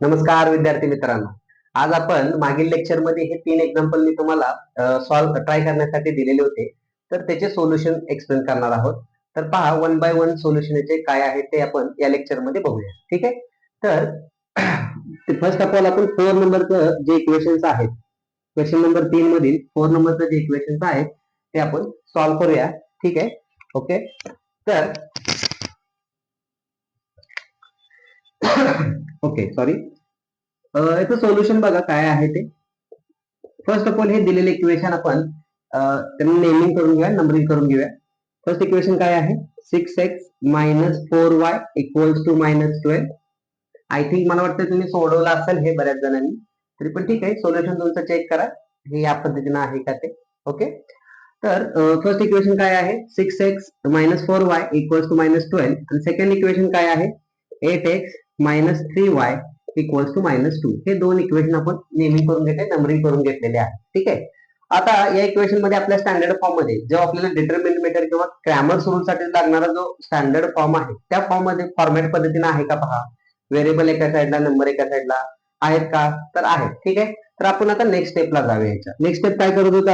नमस्कार विद्यार्थी मित्रांनो. आज आपण मागील लेक्चर मध्ये हे 3 एक्झाम्पल मी तुम्हाला सॉल्व्ह ट्राय करण्यासाठी दिलेले होते. तर त्याचे सोल्युशन एक्सप्लेन करणार आहोत. तर पहा वन बाय वन सोल्युशन याचे काय आहे ते आपण या लेक्चर मध्ये बघूया. ठीक आहे. तर फर्स्ट ऑफ ऑल आपण 4 नंबरचं जे इक्वेशन्स आहेत, क्वेश्चन नंबर 3 मधील 4 नंबरचं जे इक्वेशन्स आहेत ते आपण सॉल्व्ह करूया. ठीक आहे. ओके. तर ओके सॉरी, याचं सोल्युशन बघा काय आहे ते. फर्स्ट ऑफ ऑल हे दिलेले इक्वेशन आपण त्यांना नेमिंग करून घेऊया, नंबरिंग करून घेऊया. फर्स्ट इक्वेशन काय आहे? 6x minus 4y equals to minus 12. I think मला वाटतं तुम्ही सोडवलं असेल हे बऱ्याच जणांनी, तरी पण ठीक आहे, सोल्युशन तुमचं चेक करा हे या पद्धतीने आहे का ते. ओके. तर फर्स्ट इक्वेशन काय आहे? 6x minus 4y equals to minus 12. आणि सेकंड इक्वेशन काय आहे? 8x minus 3y equals to minus 2. हे दोन इक्वेशन आपण नेमिंग करून घेतले, नंबरिंग करून घेतलेले आहे. ठीक आहे. आता या इक्वेशन मध्ये आपल्या स्टँडर्ड फॉर्म मध्ये जेव्हा आपल्याला डिटरमिनंट मेथड किंवा क्रॅमर्स रूल साठी लागणारा जो स्टँडर्ड फॉर्म आहे त्या फॉर्म मध्ये फॉर्मॅट पद्धतीने आहे का पहा. व्हेरिएबल एका साईडला, नंबर एका साईडला आहेत का? तर आहेत. ठीक आहे. तर आपण आता नेक्स्ट स्टेपला जाऊया. याच्या नेक्स्ट स्टेप काय करत होतो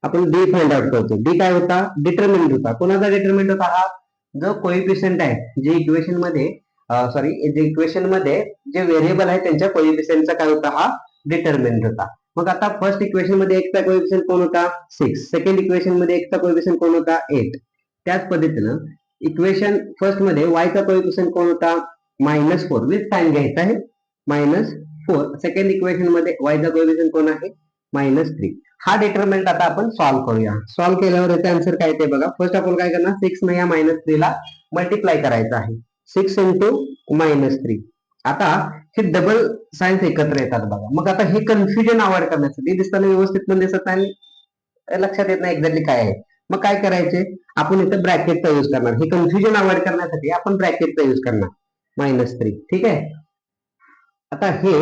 आपण डी फाइंड आउट करतो. डी काय होता? डिटरमिनंट होता. कोणाचा डिटरमिनंट होता? हा जो कोएफिशियंट आहे जे इक्वेशन मध्ये जे इक्वेशन मध्ये जे व्हेरिएबल आहे त्यांच्या कोएफिशियंटचा काय होता? हा डिटरमिनंट होता. मग आता फर्स्ट इक्वेशन मध्ये x चा कोएफिशियंट कोण होता? 6. सेकंड इक्वेशन मध्ये x चा कोएफिशियंट कोण होता? 8. त्याच पद्धतीनं इक्वेशन फर्स्ट मध्ये y चा कोएफिशियंट कोण होता? -4 विथ साइन घ्यायचा आहे, -4. सेकंड इक्वेशन मध्ये y चा कोएफिशियंट कोण आहे? -3. हा डिटरमिनंट आता आपण सॉल्व्ह करूया. सॉल्व्ह केल्यावर याचा आन्सर काय ते बघा. फर्स्ट ऑफ ऑल काय करणार? 6 ने या -3 ला मल्टिप्लाय करायचं आहे. 6 इंटू -3. आता हे डबल साइन्स एकत्र येतात बघा. मग आता हे कन्फ्युजन अवॉइड करण्यासाठी, दिसताना व्यवस्थित पण दिसत नाही, लक्षात येत नाही एक्झॅक्टली काय आहे, मग काय करायचे? आपण इथे ब्रॅकेटचा यूज करणार. हे कन्फ्युजन अवॉइड करण्यासाठी आपण ब्रॅकेटचा यूज करणार, -3. ठीक आहे. आता हे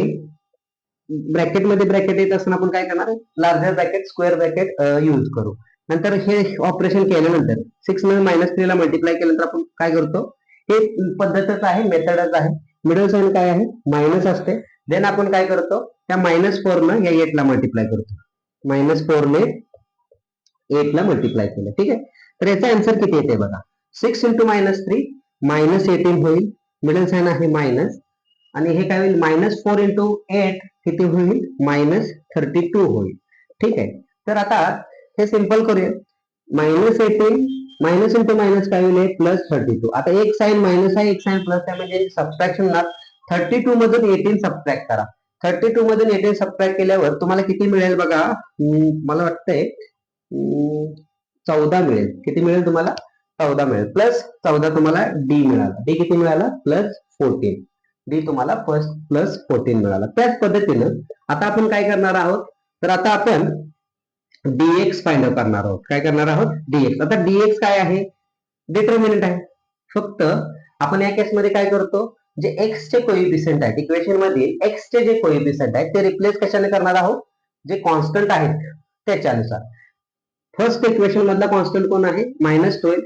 ब्रॅकेट मध्ये ब्रॅकेट येत असताना आपण काय करणार? Larger bracket, square bracket use करू. नंतर हे ऑपरेशन केल्यानंतर 6 ने -3 ला मल्टिप्लाय केल्यानंतर आपण काय करतो? हे पद्धतच आहे, मेथडच आहे. मिडल साइन काय आहे? मायनस असते. देन आपण काय करतो? त्या -4 न या 8 ला मल्टिप्लाय करतो. -4 ने 8 ला मल्टिप्लाय केलं. ठीक आहे. तर याचा आन्सर किती येते बघा. 6 इंटू -3 -18 होईल. मिडल साइन आहे मायनस, आणि हे काय होईल? -4 इंटू 8 किती होईल? -32 होईल. ठीक आहे. तर आता हे सिंपल करूया. -18 मायनस इंटू मायनस काय होईल? +32. आता एक साइन मायनस आहे, एक साइन प्लस आहे, म्हणजे सबट्रॅक्शन ना 32 मधून 18 सबट्रॅक्ट करा. 32 मधून 18 सबट्रॅक्ट केल्यावर तुम्हाला किती मिळेल बघा. मला वाटतंय 14 मिळेल. किती मिळेल तुम्हाला? 14 मिळेल. प्लस 14 तुम्हाला डी मिळाला. डी किती मिळाला? +14. डी तुम्हाला +14 मिळाला. त्याच पद्धतीनं आता आपण काय करणार आहोत? तर आता आपण dx फाइंड आउट करणार आहोत. काय करणार आहोत? dx. आता dx काय आहे? डिटरमिनंट आहे. फक्त आपण या केस मध्ये काय करतो? जे x चे कोएफिशियंट आहेत इक्वेशन मध्ये, x चे जे कोएफिशियंट आहेत ते रिप्लेस कशाने करणार आहोत? जे कॉन्स्टंट आहेत त्याच्यानुसार. फर्स्ट इक्वेशन मधला कॉन्स्टंट कोण आहे? -12.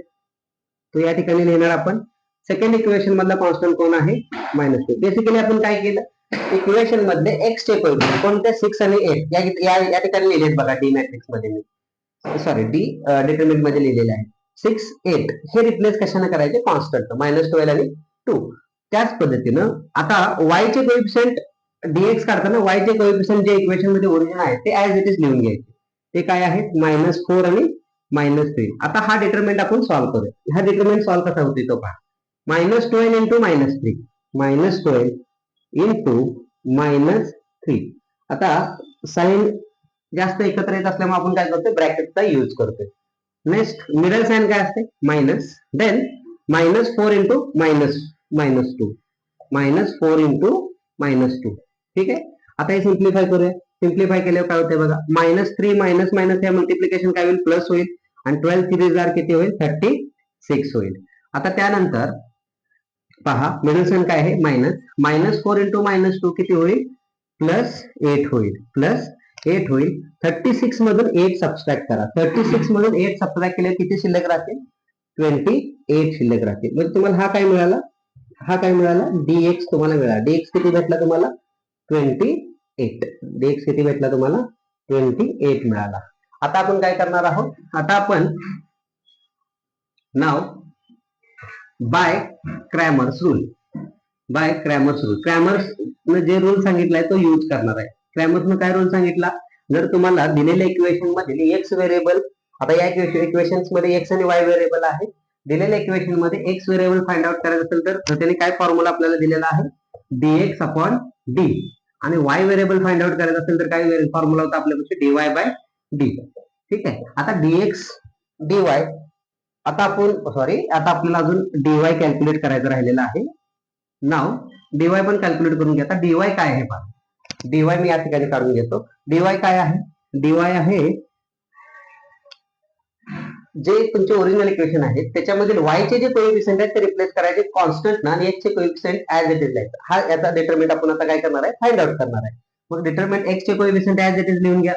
तो या ठिकाणी लिहिणार आपण. सेकंड इक्वेशन मधला कॉन्स्टंट कोण आहे? -2. बेसिकली आपण काय केलं? इक्वेशन मध्ये x चे कोएफिशियंट कोणते? 6 आणि 8 या ठिकाणी लिहिलेत बघा. डी मॅट्रिक्स मध्ये मी सॉरी डी डिटरमिनंट मध्ये लिहिलेले आहे. 6, 8 हे रिप्लेस कशाने करायचे? कॉन्स्टंट, -12 आणि 2. त्याच पद्धतीनं आता y चे कोएफिशियंट dx काढताना y चे कोएफिशियंट जे इक्वेशन मध्ये ओरिजिन आहे ते ऍज इट इज लिहून घ्यायचे. ते काय आहेत? -4 आणि -3. आता हा डिटरमिनंट आपण सॉल्व्ह करू. हा डिटरमिनंट सॉल्व्ह कसा होतो तो पहा. -12 इंटू -3 -12 इंटू -3. आता साइन जास्त एकत्र येत असल्यामुळे आपण काय करतो? ब्रॅकेटचा यूज करतो. नेक्स्ट मिडल साइन काय असते? मायनस. Then -4 into -2 -4 into -2. ठीक आहे. आता हे सिम्प्लिफाय करूया. सिम्प्लिफाय केल्यावर काय होते बघा. -3 मायनस मायनस या मल्टिप्लिकेशन काय होईल? प्लस होईल. आणि 12 3 जार किती होईल? 36 होईल. आता त्यानंतर पहा मिडल साइन काय आहे? -4 इंटू -2 किती होईल? +8 होईल. +8 होईल. 36 मधून 8 सबट्रॅक्ट करा. 36 मधून 8 सबट्रॅक्ट केले किती शिल्लक राहतील? 28 शिल्लक राहतील. म्हणजे तुम्हाला हा काय मिळाला? हा काय मिळाला, dx तुम्हाला मिळाला. dx किती भेटला तुम्हाला, 28. dx किती भेटला तुम्हाला, 28 मिळाला. आता आपण काय करणार आहोत, आता आपण now by Cramer's rule, by Cramer's rule, Cramer's जे रूल सांगितलाय तो यूज करणार आहे. क्रॅमर्सने काय रूल सांगितला, जर तुम्हाला दिलेल्या इक्वेशन मध्ये एक्स व्हेरिएबल, आता या इक्वेशन्स मध्ये एक्स आणि वाय व्हेरिएबल आहे, दिलेल्या इक्वेशन मध्ये एक्स व्हेरिएबल फाइंड आउट करायचं असेल तर त्याने काय फॉर्म्युला आपल्याला दिलेला आहे, dx अपॉन डी, आणि वाय व्हेरिएबल फाइंड आउट करायचं असेल तर काय फॉर्म्युला होता आपल्यापाशी, dy बाय डी. ठीक आहे, आता dx dy, आता आपण आता आपल्याला अजून dy कॅल्क्युलेट करायचं राहिलेलं आहे. नाव dy पण कॅल्क्युलेट करून घ्या. आता dy काय आहे पहा, dy मी या ठिकाणी काढून घेतो. dy काय आहे, dy आहे जे तुमचे ओरिजिनल इक्वेशन आहे त्याच्यामधील y चे जे कोएफिशिएंट आहेत ते रिप्लेस करायचे कॉन्स्टंट ना, आणि x चे कोएफिशिएंट ऍज इट इज लिहायचं. हा याचा डिटरमिनंट आपण आता काय करणार आहे, फाइंड आउट करणार आहे. मग डिटरमिनंट x चे कोएफिशिएंट ऍज इट इज लिहून घ्या.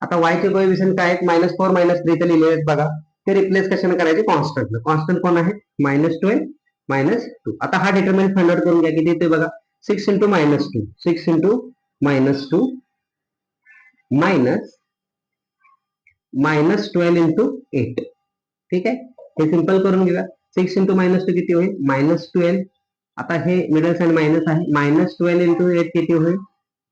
आता y चे कोएफिशिएंट काय आहेत, -4 -3 ते लिहिले आहेत बघा, ते रिप्लेस कशाने करायचे, कॉन्स्टंट. कॉन्स्टंट कोण आहे, -12 -2. आता हा डिटरमिनंट फाइंड आउट करून घ्या, किती येते बघा, 6 × -2, 6 × -2 -12 × 8. ठीक आहे, हे सिंपल करून घेऊया. 6 × -2 किती होईल, -12. आता हे मिडल साइड मायनस आहे, -12 × 8 किती होईल,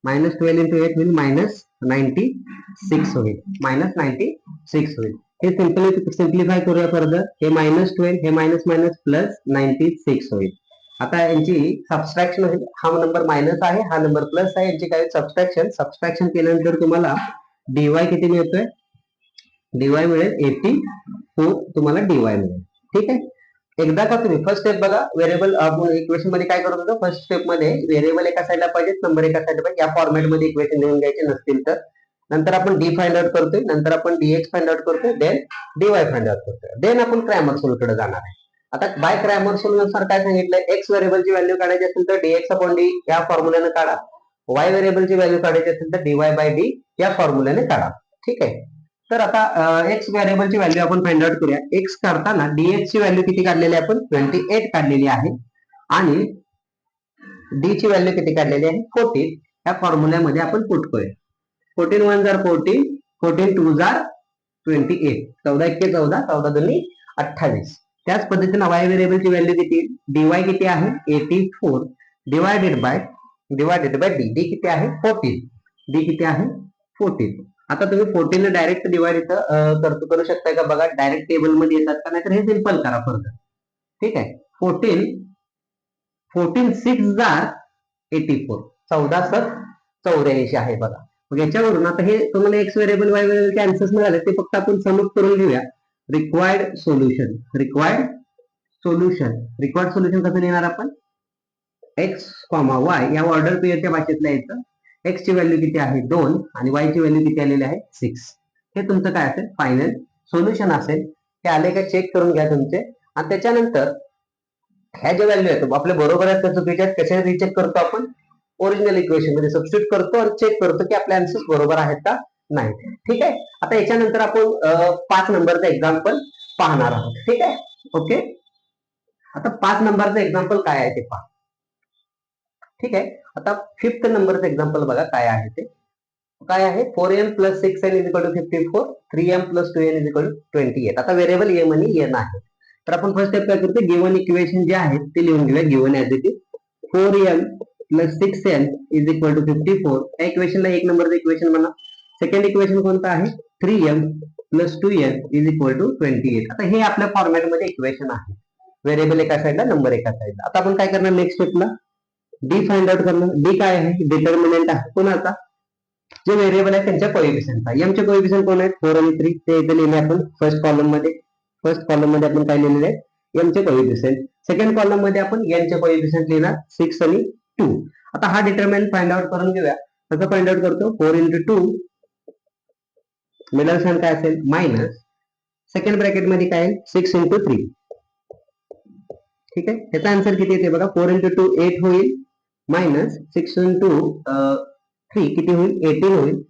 -12 × 8 होईल -96 होईल, -96 होईल. हे सिंप्लिफाय करूया फर्दर, हे -12 हे मायनस मायनस प्लस 96 होईल. आता यांची सबस्ट्रॅक्शन होईल, हा नंबर मायनस आहे, हा नंबर प्लस आहे, यांची काय सबस्ट्रॅक्शन केल्यानंतर तुम्हाला dy किती मिळतोय, dy मिळेल 84, तुम्हाला dy मिळेल. ठीक आहे, एकदा का तुम्ही फर्स्ट स्टेप बघा, व्हेरिएबल इक्वेशन मध्ये काय करत होतो, फर्स्ट स्टेप मध्ये व्हेरिएबल एका साईडला पाहिजे, नंबर एका साईडला पाहिजे, या फॉर्मॅट मध्ये इक्वेशन लिहून घ्यायचे नसतील तर. नंतर आपण डी फाइंड आउट करतोय, नंतर आपण dx फाइंड आउट करतोय, देन dy फाइंड आउट करतोय, देन आपण क्रॅमर्स रूल कडे जाणार आहे. आता बाय क्रॅमर्स रूल नुसार काय सांगितलंय, x व्हेरिएबलची व्हॅल्यू काढायची असेल तर dx अपॉन डी या फॉर्म्युल्याने काढा, y व्हेरिएबलची व्हॅल्यू काढायची असेल तर dy बाय डी या फॉर्म्युल्याने काढा. ठीक आहे, तर आता x व्हेरिएबलची व्हॅल्यू आपण फाइंड आउट करूया. x काढताना dx ची व्हॅल्यू किती काढलेली आहे आपण, 28 काढलेली आहे, आणि d ची व्हॅल्यू किती काढलेली आहे, 14. या फॉर्म्युल्यामध्ये आपण पुट करूया. 14 1 जार 14, 14 2 जार 28, 14 1 14, 14 2 28. त्याच पद्धतीने y व्हेरिएबलची व्हॅल्यू किती, dy किती आहे 84, डिवायडेड बाय d, d किती आहे 14, d किती आहे 14. आता तुम्ही 14 डायरेक्ट डिवाइड इथं करू शकताय का बघा, डायरेक्ट टेबल मध्ये येतात का, नाहीतर हे सिंपल करा फर्दर. ठीक आहे, 14 6 जार 84, 14 7 84 आहे बघा. मग याच्यावरून आता हे तुम्हाला एक्स व्हेरिएबल वाय व्हेरिएबलचे आन्सर्स मिळाले, ते फक्त आपण समूह करून घेऊया. रिक्वायर्ड सोल्युशन कसं लिहिणार आपण, एक्स वाय या ऑर्डर पेअरच्या भाषेतल्या यायचं. एक्स ची व्हॅल्यू किती आहे 2 आणि वाय ची व्हॅल्यू किती आलेली आहे 6. हे तुमचं काय असेल, फायनल सोल्युशन असेल. हे आले का चेक करून घ्या तुमचे, आणि त्याच्यानंतर ह्या ज्या व्हॅल्यू आहेत आपल्या बरोबर आहेत का चुकीच्या आहेत, कशाने रिचेक करतो आपण, ओरिजिनल इक्वेशन मध्ये सबस्टिट्यूट करतो आणि चेक करतो की आपले आन्सर्स बरोबर आहेत का नाही. ठीक आहे, आता याच्यानंतर आपण 5 नंबरचा एक्झाम्पल पाहणार आहोत. ठीक आहे, ओके. आता 5 नंबरचं एक्झाम्पल काय आहे ते पहा. ठीक आहे, आता 5th नंबरचं एक्झाम्पल बघा काय आहे ते, काय आहे 4m + 6n = 54, 3m + 2n = 28. आता व्हेरिएबल m आणि n आहे, तर आपण फर्स्ट स्टेप काय करतो, गिवन इक्वेशन जे आहे ते लिहून घेऊया. Given as it is 4m + 6n = 54, या इक्वेशनला एक नंबरचं इक्वेशन म्हणा. सेकंड इक्वेशन कोणतं आहे, 3m + 2n = 28. आता हे आपल्या फॉर्मॅट मध्ये इक्वेशन आहे, व्हेरिएबल एका साईडला, नंबर एका साईडला. आता आपण काय करणार, नेक्स्ट स्टेपला डी फाइंड आउट करणार. डी काय आहे, डिटर्मिनंट आहे कोणाचा, जे व्हेरिएबल आहे त्यांच्या कोएफिशिएंटचा. एम चे कोएफिशिएंट कोण आहेत, 4 आणि 3, ते इथे लिहिले आपण फर्स्ट कॉलम मध्ये आपण काय लिहिलेले आहे, एम चे कोएफिशिएंट. सेकंड कॉलम मध्ये आपण एन चे कोएफिशिएंट लिहिणार 6 आणि 2. आता हा डिटर्मिनंट फाइंड आउट करून घेऊया. कसं फाइंड आउट करतो, 4 × 2, मिडल साइन काय असेल मायनस, सेकंड ब्रॅकेट मध्ये काय आहे 6 × 3. ठीक आहे, त्याचा आन्सर किती येते बघा, 4 × 2 8 होईल, मायनस 6 × 3 किती होईल 18 होईल.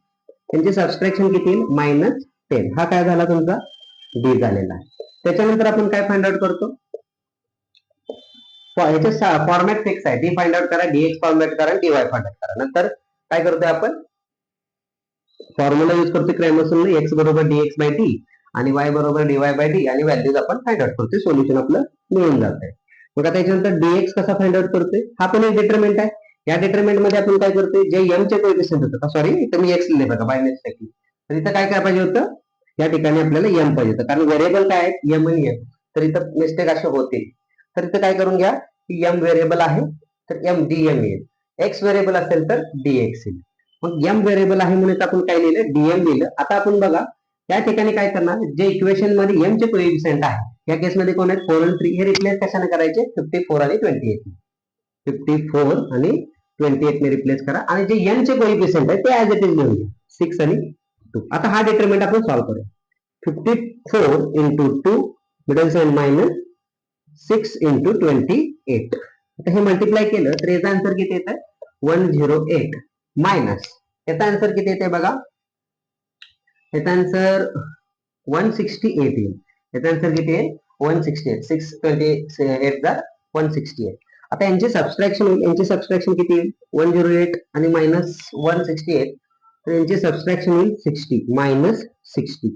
त्यांचे सबस्ट्रॅक्शन किती येईल, -10. हा काय झाला तुमचा डी झालेला आहे. त्याच्यानंतर आपण काय फाइंड आउट करतो, ह्याचे फॉर्मॅट फिक्स आहे. डी फाइंड आउट करा, डीएक्स फॉर्मॅट करा, डीवाय फाइंड आउट करा. नंतर काय करतोय आपण फॉर्म्युला यूज करतोय क्रॅमरसन, एक्स बरोबर डीएक्स बाय डी आणि वाय बरोबर डीवाय बाय डी आणि व्हॅल्यूज आपण फाइंड आउट करतोय. सोल्युशन आपलं मिळून जात आहे. मग आता याच्यानंतर डीएक्स कसा फाइंड आउट करतोय, हा पण एक डिटरमिनंट आहे. या डिटरमिनंट मध्ये आपण काय करतोय, जे एम चे कोएफिशियंट होतं, सॉरी इथं मी एक्स लिहिले बघा बाय मिस्टेक, तर इथं काय पाहिजे होतं, या ठिकाणी आपल्याला एम पाहिजे होतं, कारण व्हेरिएबल काय आहे एम आणि एम, तर इथं मिस्टेक असे होते. तर इथं काय करून घ्या की एम व्हेरिएबल आहे तर एम डी एम येईल, एक्स व्हेरिएबल असेल तर डीएक्स येईल. मग एम व्हेरिएबल आहे म्हणून आपण काय लिहिलं, डीएम लिहिलं. आता आपण बघा या ठिकाणी काय करणार, जे इक्वेशन मध्ये एम चे कोएफिशियंट आहे, या केस मध्ये कोण आहेत 4 आणि 3, हे रिप्लेस कशाने करायचे 54 आणि 28, 54 आणि 28 ने रिप्लेस करा आणि जे एन चे कोएफिशियंट आहे ते ऍज इट इज लिहून घ्या 6 आणि 2. आता हा डिटरमिनंट आपण सॉल्व्ह करूया. 54 into 2 middle sign minus 6 into 28. आता हे मल्टिप्लाय केलं तर याचा आन्सर किती येत आहे 108 मायनस याचा आन्सर किती येते बघा, याचा आन्सर 168 येईल. याचा आन्सर किती आहे 168, 628 चा 168. आता यांचे सबट्रॅक्शन होईल, यांचे सबट्रॅक्शन किती येईल 108 आणि मायनस 168, तर यांचे सबट्रॅक्शन होईल 60 मायनस 60,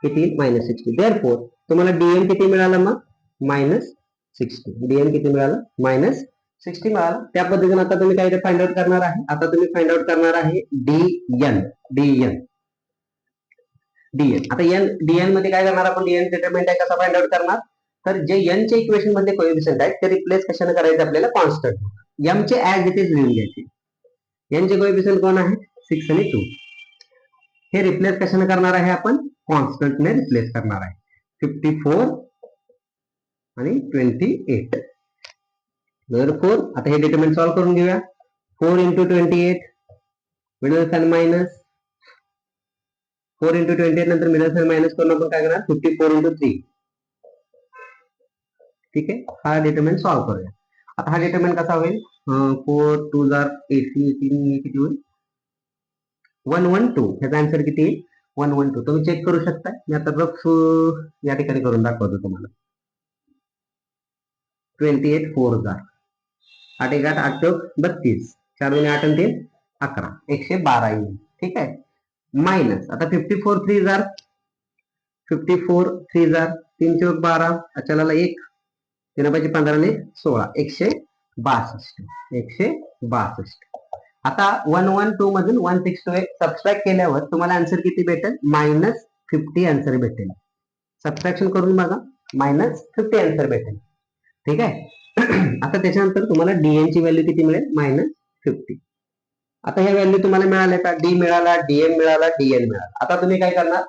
किती मायनस 60. देअरफॉर तुम्हाला डीएम किती मिळाला मग मायनस 60, डीएम किती मिळाला मायनस 60 मिळाला. त्या पद्धतीने आता तुम्ही काय फाइंड आउट करणार आहे, आता तुम्ही फाइंड आउट करणार आहे डीएन, डीएन, डीएन. आता एन डीएन मध्ये काय करणार आपण, डीएन डिटरमिनंट आहे कसा फाइंड आउट करणार, तर जे एन चे इक्वेशन मध्ये कोएफिशियंट आहेत ते रिप्लेस कशाने करायचे आपल्याला कॉन्स्टंट, एम चे ऍज इट इज लिहून घ्यायचे. एन चे कोएफिशियंट कोण आहे 6 आणि 2, हे रिप्लेस कशाने करणार आहे आपण कॉन्स्टंट ने रिप्लेस करणार आहे. 54 आणि 28. Therefore आता हे डिटरमिनंट सॉल्व्ह करून घेऊया. 4 into 28 middle sign minus 4 into 28 नंतर मिडल साइन मायनस करून आपण काय करणार 54 into 3. ठीक आहे, हा डिटरमिनंट सॉल्व्ह करूया. आता हा डिटरमिनंट कसा होईल 4 2 जार 18 किती होईल 112. ह्याचा आन्सर किती येईल 112. तुम्ही चेक करू शकता, मी आता रफ या ठिकाणी करून दाखवतो तुम्हाला. 28 4 जार 8 1 8 8 चौक 32, 4 2 8 आणि 3 11, 112 येईल. ठीक आहे, मायनस आता 54 3 जार 54 3 जार 3 चौक 12, अचलाला 1 3 5 15 ने 16, 162, 162. आता 112 मधून 162 सबट्रॅक्ट केल्यावर तुम्हाला आन्सर किती भेटेल मायनस 50 आन्सर भेटेल. सबट्रॅक्शन करून बघा मायनस 50 आन्सर भेटेल. ठीक आहे आता त्याच्यानंतर तुम्हाला डीएन ची व्हॅल्यू किती मिळेल मायनस 50. आता ह्या व्हॅल्यू तुम्हाला मिळाल्या का, डी मिळाला, डीएम मिळाला, डीएन मिळाला. आता तुम्ही काय करणार,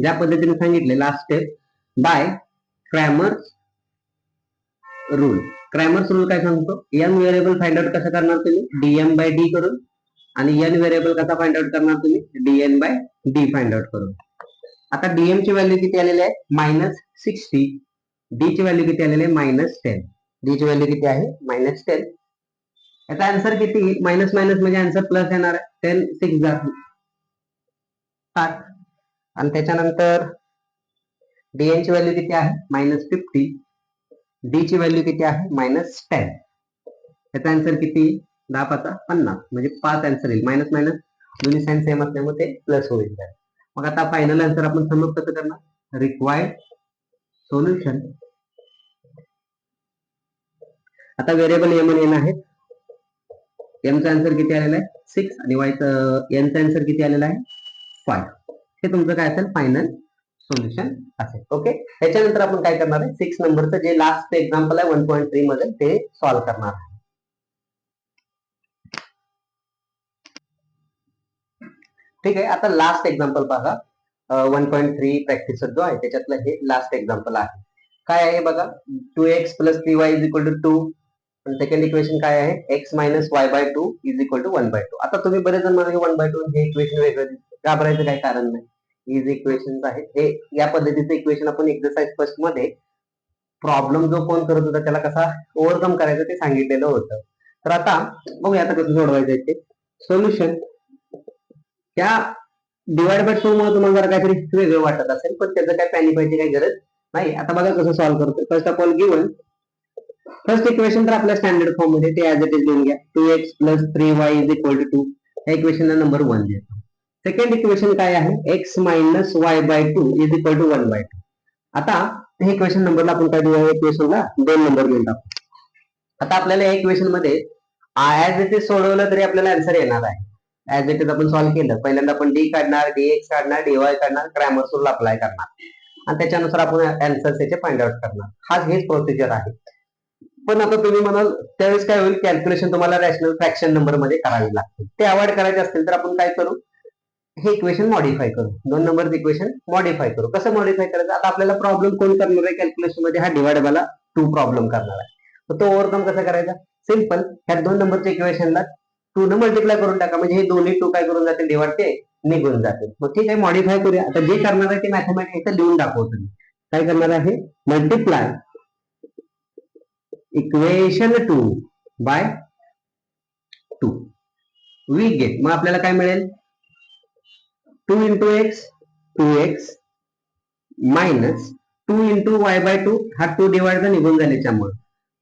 ज्या पद्धतीने सांगितले last step by Cramer's rule. Cramer's rule काय सांगतो, एन व्हेरिएबल फाइंड आउट कसं करणार तुम्ही डीएम बाय डी करून, आणि एन व्हेरिएबल कसा फाइंड आउट करणार तुम्ही DN by D find out करून. आता डीएम ची व्हॅल्यू किती आलेली आहे मायनस 60, डी ची व्हॅल्यू किती आलेली आहे मायनस 10, डी ची व्हॅल्यू किती आहे मायनस 10. याचा आन्सर किती मायनस मायनस म्हणजे आन्सर प्लस येणार आहे 10 6 जार 60, आणि त्याच्यानंतर डीएन ची व्हॅल्यू किती आहे मायनस 50, डी ची व्हॅल्यू किती आहे मायनस 10. याचा आन्सर किती 10 5 50 म्हणजे 5 आन्सर येईल. मायनस मायनस दोन्ही साइन सेम असल्यामुळे ते प्लस होईल. मग आता फायनल आन्सर आपण सम अप कसं करणार, रिक्वायर्ड सोल्युशन. आता व्हेरिएबल एम आणि एन आहेत, एमचा आन्सर किती आलेला आहे 6 आणि वायचं एनचा आन्सर किती आलेला आहे 5. हे तुमचं काय असेल फायनल सोल्युशन असेल. ओके, त्याच्यानंतर आपण काय करणार आहे 6 नंबरचं जे लास्ट एक्झाम्पल आहे 1.3 मध्ये ते सॉल्व्ह करणार आहे. ठीक आहे, आता लास्ट एक्झाम्पल पहा 1.3 प्रॅक्टिस जो आहे त्याच्यातलं हे लास्ट एक्झाम्पल आहे. काय आहे बघा 2x plus 3y is equal to 2. Second equation काय आहे x minus y by 2 is equal to 1/2. आता तुम्ही बरेच जण म्हणाले 1/2 हे इक्वेशन वेगळं, घाबरायचं काही कारण नाही. इज इक्वेशन आहे हे, या पद्धतीचं इक्वेशन आपण एक्सरसाइज फर्स्ट मध्ये प्रॉब्लेम जो कोण करत होता त्याला कसा ओव्हरकम करायचं ते सांगितलेलं होतं. तर आता बघूया आता कसं सोडवायचं ते सोल्युशन. त्या डिवाइड बाय 2 मुळे तुम्हाला जरा काहीतरी वेगळं वाटत असेल, पण त्याचं काय पॅनिक व्हायची काही गरज नाही. आता बघा कसं सॉल्व्ह करतो. First of all given first equation तर आपल्या स्टँडर्ड फॉर्म मध्ये ते ऍज इट इज लिहून घ्या. 2x + 3y = 2. या इक्वेशनला नंबर 1 देतो. सेकंड इक्वेशन काय आहे? x - y/2 = 1/2. आता हे इक्वेशन नंबरला आपण काय देऊया? इक्वेशनला 2 नंबर देऊन टाकू. आता आपल्याला या इक्वेशन मध्ये ऍज इट इज सोडवलं तरी आपल्याला आन्सर येणार आहे. ऍज इट इज आपण सॉल्व्ह केलं, पहिल्यांदा आपण डी काढणार, dx काढणार, dy काढणार, ग्रामर रूल अप्लाय करणार आणि त्याच्यानुसार आपण आन्सर त्याचे फाइंड आउट करणार. हेच प्रोसिजर आहे. पण आता तुम्ही म्हणाल त्यावेळेस काय होईल? कॅल्क्युलेशन तुम्हाला रॅशनल फ्रॅक्शन नंबर मध्ये करावी लागते. ते अवॉइड करायचे असतील तर आपण काय करू? हे इक्वेशन मॉडिफाय करू. 2 नंबरचं इक्वेशन मॉडिफाय करू. कसं मॉडिफाय करायचं? आता आपल्याला प्रॉब्लेम कोण करणार आहे कॅल्क्युलेशन मध्ये? हा डिवाइड बाय 2 प्रॉब्लेम करणार आहे. तर तो ओव्हरकम कसा करायचा? सिंपल, ह्या 2 नंबरच्या इक्वेशनला 2 ने मल्टिप्लाय करून टाका, म्हणजे हे दोन्ही 2 काय करून जातील? डिवाइड ते निघून जातील. मग ठीक आहे, मॉडिफाय करूया. आता जे करणार आहे ते मॅथमॅटिक्स इथं लिहून दाखवतो मी. काय करणार आहे? Multiply equation 2 by 2 we get. मग आपल्याला काय मिळेल? 2 into x 2x minus 2 into y/2. हा 2 डिवाइड निघून झाल्याच्यामुळे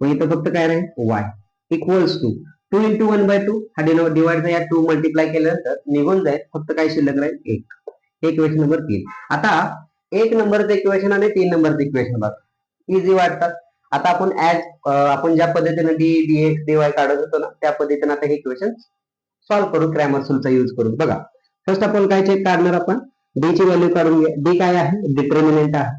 मग इथं फक्त काय राहील? y equals to 2 into 1/2. हा डिवाइड या 2 मल्टिप्लाय केल्यानंतर निघून जाईल. फक्त काय शिल्लक राहील? 1. Equation number 3. आता 1 नंबरचं इक्वेशन आणि 3 नंबरचं इक्वेशन बघा इझी वाटतात. आता आपण ज्या पद्धतीने dx dy काढत होतो ना, त्या पद्धतीने आता हे इक्वेशन सॉल्व्ह करू क्रॅमर रूलचा यूज करून. बघा, फर्स्ट आपण काय चेक काढणार? आपण डी ची व्हॅल्यू काढून घ्या. डी काय आहे? डिटर्मिनंट आहे.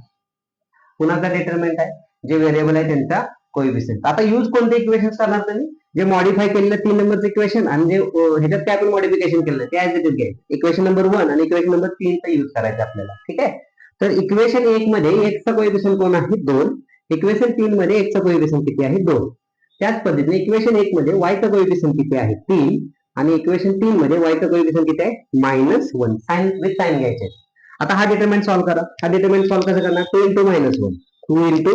कुणाचा डिटर्मिनंट आहे? जे व्हेरिएबल आहे त्यांचा कोएफिशियंट. आता यूज कोणते इक्वेशन करणार तुम्ही? जे मॉडिफाय केलेलं 3 नंबरचं इक्वेशन आणि जे ह्याच्यात काय आपण मॉडिफिकेशन केलं ते ऍज इट इज घ्यायचं. इक्वेशन नंबर 1 आणि इक्वेशन नंबर 3 चा यूज करायचा आपल्याला. ठीक आहे. तर इक्वेशन 1 मध्ये x चा कोएफिशियंट कोण आहे? 2. इक्वेशन 3 मध्ये x चा कोएफिशियंट किती आहे? 2. त्याच पद्धतीने इक्वेशन 1 मध्ये y चा कोएफिशियंट किती आहे? 3. आणि इक्वेशन 3 मध्ये y चा कोएफिशियंट किती आहे? -1. साइन विथ साइन घ्यायचे. आता हा डिटरमिनंट सॉल्व्ह करा. हा डिटरमिनंट सॉल्व्ह कसं करणार? 2 into -1. 2 into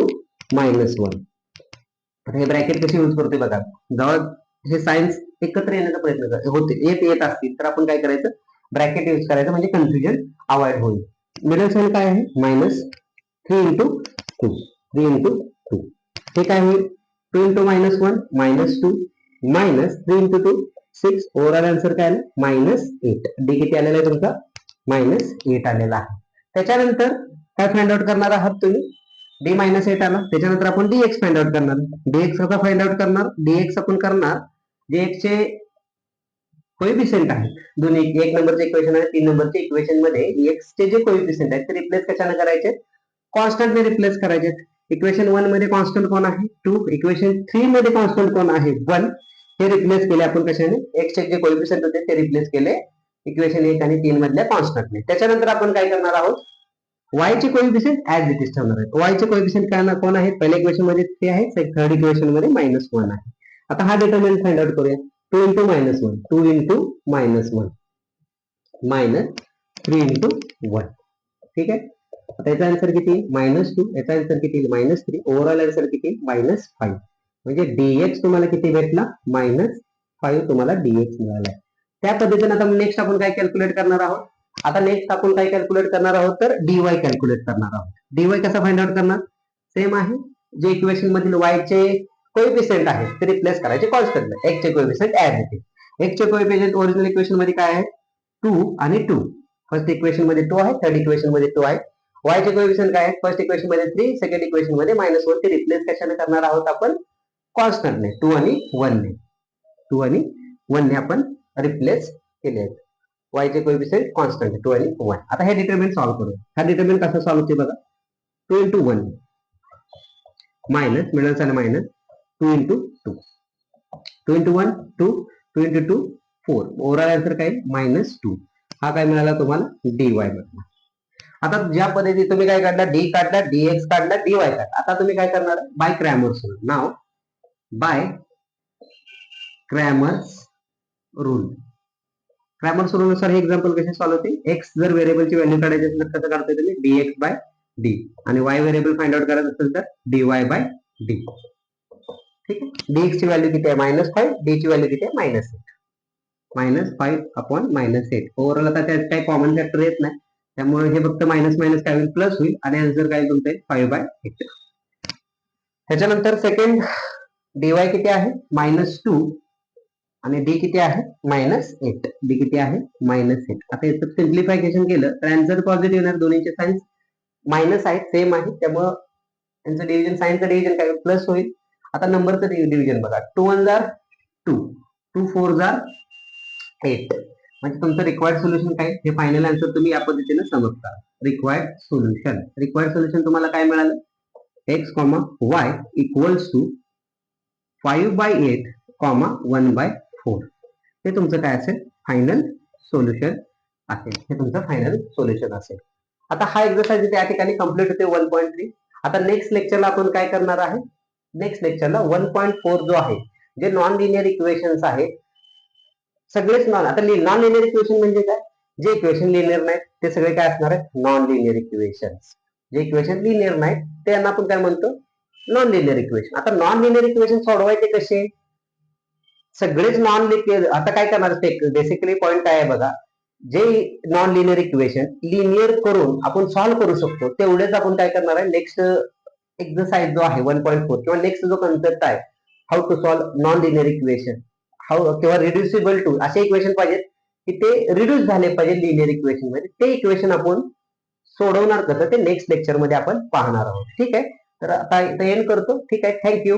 -1. आता हे ब्रॅकेट कशी यूज करते बघा. जवळ हे सायन्स एकत्र येण्याचा प्रयत्न होते येत असतील तर आपण काय करायचं? ब्रॅकेट यूज करायचं, म्हणजे कन्फ्युजन अवॉइड होईल. मिडल साइन काय आहे? -3 into 2. 3 into 2. हे काय होईल? 2 into -1 -2 minus 3 into 2 6. Overall answer काय आलं? -8. डी किती आलेला आहे तुमचा? -8 आलेला आहे. त्याच्यानंतर काय फाइंड आउट करणार आहात तुम्ही? डी -8 आला. त्याच्यानंतर आपण dx फाइंड आउट करणार. dx कसा फाइंड आउट करणार? dx आपण करणार जे x चे कोएफिशियंट आहे दोन्ही, 1 नंबरचे इक्वेशन आणि 3 नंबरचे इक्वेशन मध्ये x चे जे कोएफिशियंट आहेत ते रिप्लेस कशाने करायचे? कॉन्स्टंट ने रिप्लेस करायचे. इक्वेशन 1 मध्ये कॉन्स्टंट कोण आहे? 2. इक्वेशन 3 मध्ये कॉन्स्टंट कोण आहे? 1. हे रिप्लेस केले आपण कशाने? x चे जे कोएफिशियंट होते ते रिप्लेस केले इक्वेशन 1 आणि 3 मधल्या कॉन्स्टंटने. त्याच्यानंतर आपण काय करणार आहोत? y चे कोएफिशियंट ऍज इट इज ठेवणार आहेत. y चे कोएफिशियंट काय कोण आहेत? पहिल्या इक्वेशन मध्ये ते आहे, थर्ड इक्वेशन मध्ये -1 आहे. आता हा डिटरमिनंट फाइंड आउट करूया. 2 into -1 2 into -1 -3 into 1. ठीक आहे. आता याचा आन्सर किती? -2. याचा आन्सर किती? -3. ओव्हरऑल आन्सर किती? -5. म्हणजे dx तुम्हाला किती भेटला? -5 तुम्हाला dx मिळाला. त्या पद्धतीने आता नेक्स्ट आपण काय कॅल्क्युलेट करणार आहोत? आता नेक्स्ट आपण काय कॅल्क्युलेट करणार आहोत? तर dy कॅल्क्युलेट करणार आहोत. dy कसा फाइंड आउट करणार? सेम आहे. जे इक्वेशन मधील y चे कोएफिशियंट आहे ते रिप्लेस करायचे कॉन्स्टंट. x चे कोएफिशियंट ऍड होते. x चे कोएफिशियंट ओरिजिनल इक्वेशन मध्ये काय आहे? 2 आणि 2. फर्स्ट इक्वेशन मध्ये 2 आहे, थर्ड इक्वेशन मध्ये 2 आहे. y चे कोएफिशियंट काय आहे? फर्स्ट इक्वेशन मध्ये 3, सेकंड इक्वेशन मध्ये -1. ते रिप्लेस कशाने करणार आहोत आपण? कॉन्स्टंटने 2 आणि 1 ने. 2 आणि 1 ने आपण रिप्लेस केले आहेत. y चे कोएफिशियंट कॉन्स्टंट 2 आणि 1. आता हे डिटरमिनंट सॉल्व्ह करू. हा डिटरमिनंट कसा सॉल्व्ह होते बघा. 2 into 1 minus middle sign minus 2 into 2. 2 into 1 2, 2 into 2 4. Overall answer काय? -2. हा काय मिळाला तुम्हाला? dy मिळाला. आता ज्या पद्धतीने तुम्ही काय काढला? d काढला, dx काढला, dy काढला. आता तुम्ही काय करणार? By Cramer's rule. Now by Cramer's rule. Cramer's rule नुसार हे एक्झाम्पल कसे सॉल्व्ह होते? x जर व्हेरिएबलची व्हॅल्यू काढायची असेल तर कसं काढताय तुम्ही? dx by d. आणि y व्हेरिएबल फाइंड आउट करायचं असेल तर dy बाय d. ठीक आहे. dx ची व्हॅल्यू किती आहे? -5. d ची व्हॅल्यू किती आहे? -5 अपॉन -8. ओव्हरऑल आता त्यात काही कॉमन फॅक्टर येत नाही, त्यामुळे हे फक्त मायनस मायनस काय होईल? प्लस होईल आणि आन्सर काय तुमचं 5/8. त्याच्यानंतर सेकंड dy किती आहे -2 आणि डी किती आहे -8. डी किती आहे -8. आता याचं सिम्प्लिफिकेशन केलं तर आन्सर पॉझिटिव्ह येणार. दोन्हीचे साइन मायनस आहेत, सेम आहे, त्यामुळे त्यांचं डिव्हिजन, साइनचं डिव्हिजन काय प्लस होईल. आता नंबरचं डिव्हिजन बघा. 2 1 जार 2, 2 4 जार 8. म्हणजे तुमचं रिक्वायर्ड सोल्युशन काय, हे फायनल आन्सर तुम्ही या पद्धतीने समजता. रिक्वायर्ड सोल्युशन तुम्हाला काय मिळालं, x, y इक्वल्स टू 5/8, 1/4. हे तुमचं काय असेल, फायनल सोल्युशन असेल. हे तुमचं फायनल सोल्युशन असेल. आता हा एक्सरसाइज त्या ठिकाणी कंप्लीट होते 1.3. आता नेक्स्ट लेक्चरला आपण काय करणार आहे, नेक्स्ट लेक्चरला 1.4 जो आहे, जे नॉन लिनियर इक्वेशन्स आहेत सगळेच आता नॉन लिनियर इक्वेशन म्हणजे काय, जे इक्वेशन लिनियर नाहीत ते सगळे काय असणार आहेत, नॉन लिनियर इक्वेशन्स. जे इक्वेशन लिनियर नाहीत त्यांना आपण काय म्हणतो, नॉन लिनियर इक्वेशन. आता नॉन लिनियर इक्वेशन सोडवायचे कसे, सगळेच नॉन लिनियर. आता काय करणार, बेसिकली पॉइंट काय आहे बघा, जे नॉन लिनियर इक्वेशन लिनियर करून आपण सॉल्व्ह करू शकतो तेवढेच आपण काय करणार आहे, नेक्स्ट एक्सरसाइज जो आहे 1.4 किंवा नेक्स्ट जो कन्सेप्ट आहे, how to solve non linear equation, how किंवा रिड्युसिबल टू, असे इक्वेशन पाहिजेत की ते रिड्यूस झाले पाहिजे लिनियर इक्वेशन मध्ये. ते इक्वेशन आपण सोडवणार कसं ते नेक्स्ट लेक्चर मध्ये आपण पाहणार आहोत. ठीक आहे, तर आता एंड करतो. ठीक आहे, थँक्यू.